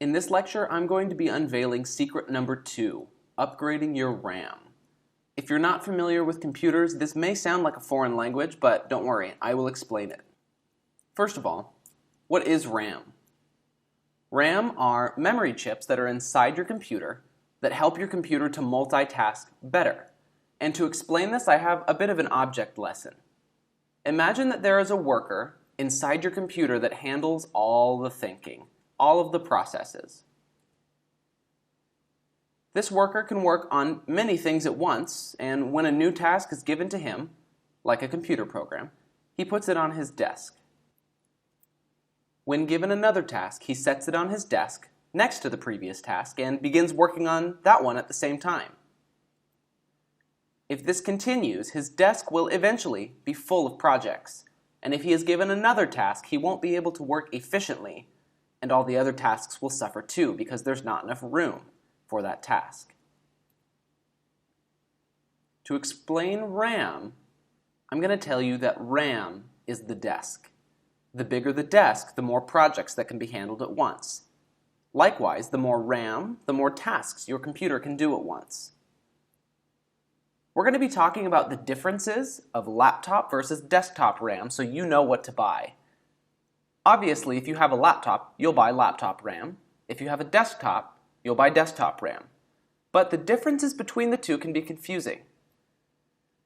In this lecture, I'm going to be unveiling secret number 2, upgrading your RAM. If you're not familiar with computers, this may sound like a foreign language, but don't worry, I will explain it. First of all, what is RAM? RAM are memory chips that are inside your computer that help your computer to multitask better. And to explain this, I have a bit of an object lesson. Imagine that there is a worker inside your computer that handles all the thinking, all of the processes. This worker can work on many things at once, and when a new task is given to him, like a computer program, he puts it on his desk. When given another task, he sets it on his desk next to the previous task and begins working on that one at the same time. If this continues, his desk will eventually be full of projects, and if he is given another task, he won't be able to work efficiently, and all the other tasks will suffer too because there's not enough room for that task. To explain RAM, I'm going to tell you that RAM is the desk. The bigger the desk, the more projects that can be handled at once. Likewise, the more RAM, the more tasks your computer can do at once. We're going to be talking about the differences of laptop versus desktop RAM so you know what to buy. Obviously, if you have a laptop, you'll buy laptop RAM. If you have a desktop, you'll buy desktop RAM. But the differences between the two can be confusing.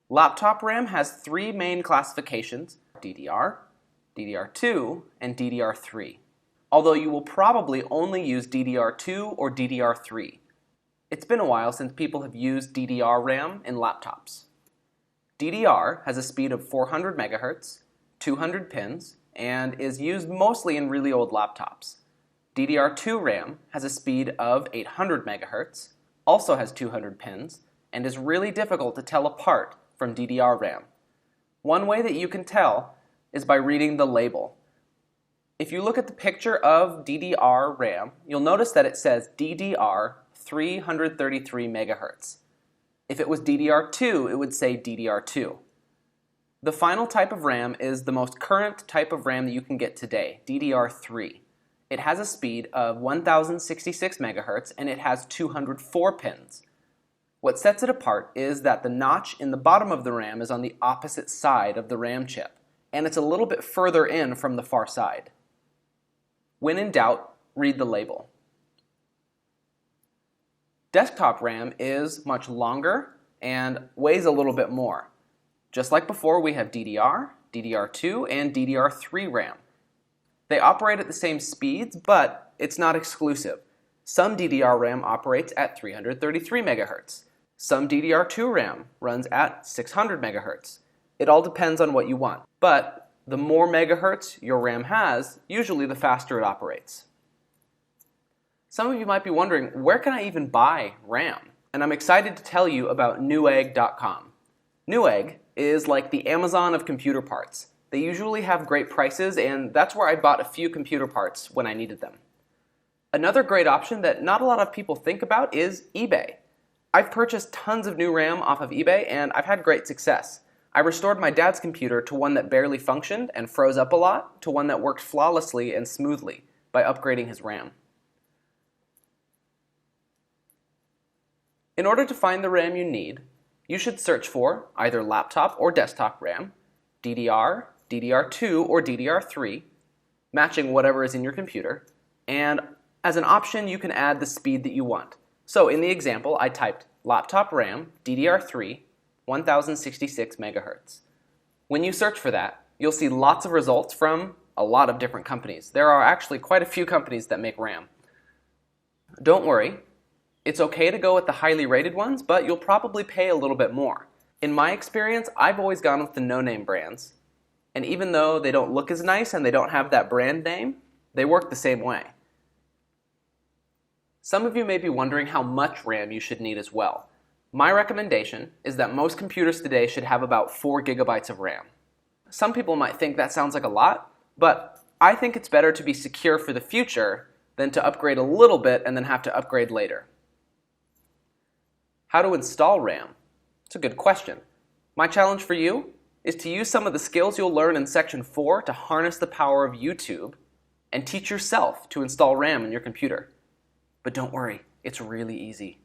Laptop RAM has 3 main classifications: DDR, DDR2, and DDR3. Although you will probably only use DDR2 or DDR3. It's been a while since people have used DDR RAM in laptops. DDR has a speed of 400 MHz, 200 pins, and is used mostly in really old laptops. DDR2 RAM has a speed of 800 MHz, also has 200 pins, and is really difficult to tell apart from DDR RAM. One way that you can tell is by reading the label. If you look at the picture of DDR RAM, you'll notice that it says DDR 333 MHz. If it was DDR2, it would say DDR2. The final type of RAM is the most current type of RAM that you can get today, DDR3. It has a speed of 1066 MHz and it has 204 pins. What sets it apart is that the notch in the bottom of the RAM is on the opposite side of the RAM chip, and it's a little bit further in from the far side. When in doubt, read the label. Desktop RAM is much longer and weighs a little bit more. Just like before, we have DDR, DDR2, and DDR3 RAM. They operate at the same speeds, but it's not exclusive. Some DDR RAM operates at 333 MHz. Some DDR2 RAM runs at 600 MHz. It all depends on what you want, but the more megahertz your RAM has, usually the faster it operates. Some of you might be wondering, where can I even buy RAM? And I'm excited to tell you about Newegg.com. Newegg is like the Amazon of computer parts. They usually have great prices, and that's where I bought a few computer parts when I needed them. Another great option that not a lot of people think about is eBay. I've purchased tons of new RAM off of eBay, and I've had great success. I restored my dad's computer to one that barely functioned and froze up a lot to one that worked flawlessly and smoothly by upgrading his RAM. In order to find the RAM you need, you should search for either laptop or desktop RAM, DDR, DDR2, or DDR3, matching whatever is in your computer, and as an option you can add the speed that you want. So in the example, I typed laptop RAM, DDR3, 1066 MHz. When you search for that, you'll see lots of results from a lot of different companies. There are actually quite a few companies that make RAM. Don't worry. It's okay to go with the highly rated ones, but you'll probably pay a little bit more. In my experience, I've always gone with the no-name brands. And even though they don't look as nice and they don't have that brand name, they work the same way. Some of you may be wondering how much RAM you should need as well. My recommendation is that most computers today should have about 4 GB of RAM. Some people might think that sounds like a lot, but I think it's better to be secure for the future than to upgrade a little bit and then have to upgrade later. How to install RAM? It's a good question. My challenge for you is to use some of the skills you'll learn in Section 4 to harness the power of YouTube and teach yourself to install RAM in your computer. But don't worry, it's really easy.